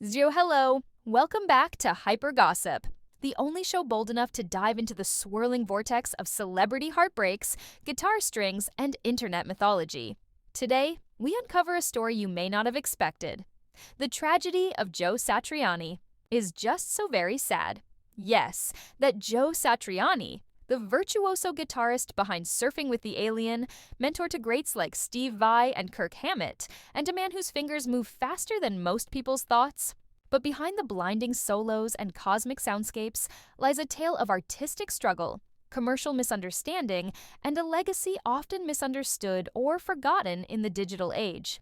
Hello. Welcome back to Hyper Gossip, the only show bold enough to dive into the swirling vortex of celebrity heartbreaks, guitar strings, and internet mythology. Today, we uncover a story you may not have expected. The tragedy of Joe Satriani is just so very sad. Yes, that Joe Satriani, the virtuoso guitarist behind Surfing with the Alien, mentor to greats like Steve Vai and Kirk Hammett, and a man whose fingers move faster than most people's thoughts. But behind the blinding solos and cosmic soundscapes lies a tale of artistic struggle, commercial misunderstanding, and a legacy often misunderstood or forgotten in the digital age.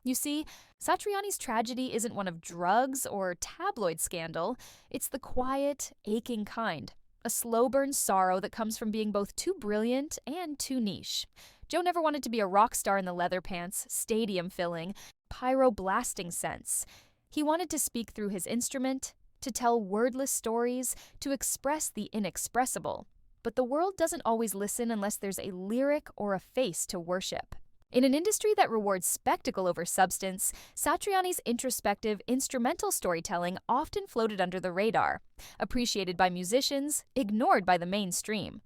You see, Satriani's tragedy isn't one of drugs or tabloid scandal, it's the quiet, aching kind. A slow-burn sorrow that comes from being both too brilliant and too niche. Joe never wanted to be a rock star in the leather pants, stadium-filling, pyro-blasting sense. He wanted to speak through his instrument, to tell wordless stories, to express the inexpressible. But the world doesn't always listen unless there's a lyric or a face to worship. In an industry that rewards spectacle over substance, Satriani's introspective, instrumental storytelling often floated under the radar, appreciated by musicians, ignored by the mainstream.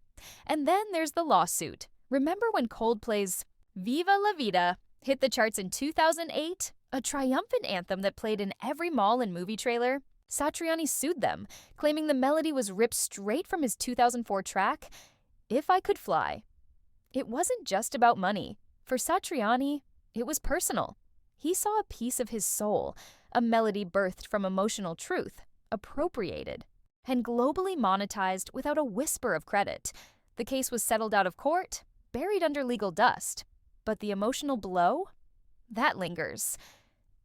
And then there's the lawsuit. Remember when Coldplay's Viva La Vida hit the charts in 2008? A triumphant anthem that played in every mall and movie trailer? Satriani sued them, claiming the melody was ripped straight from his 2004 track, If I Could Fly. It wasn't just about money. For Satriani, it was personal. He saw a piece of his soul, a melody birthed from emotional truth, appropriated, and globally monetized without a whisper of credit. The case was settled out of court, buried under legal dust. But the emotional blow? That lingers.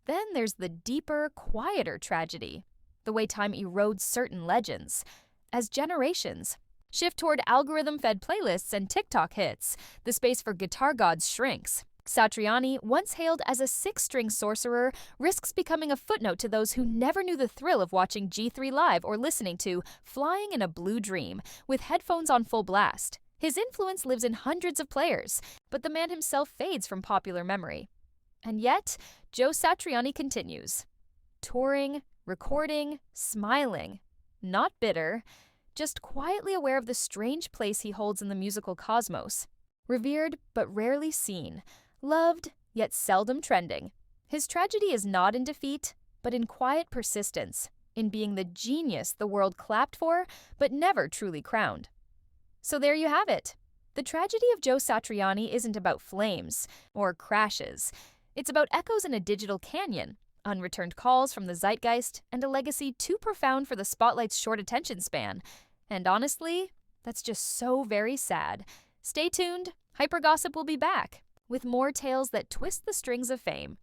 Then there's the deeper, quieter tragedy, the way time erodes certain legends. As generations shift toward algorithm-fed playlists and TikTok hits, the space for guitar gods shrinks. Satriani, once hailed as a six-string sorcerer, risks becoming a footnote to those who never knew the thrill of watching G3 live or listening to Flying in a Blue Dream with headphones on full blast. His influence lives in hundreds of players, but the man himself fades from popular memory. And yet, Joe Satriani continues. Touring, recording, smiling. Not bitter, just quietly aware of the strange place he holds in the musical cosmos. Revered but rarely seen. Loved yet seldom trending. His tragedy is not in defeat, but in quiet persistence, in being the genius the world clapped for but never truly crowned. So there you have it. The tragedy of Joe Satriani isn't about flames or crashes. It's about echoes in a digital canyon, unreturned calls from the zeitgeist, and a legacy too profound for the spotlight's short attention span. And honestly, that's just so very sad. Stay tuned. Hyper Gossip will be back with more tales that twist the strings of fame.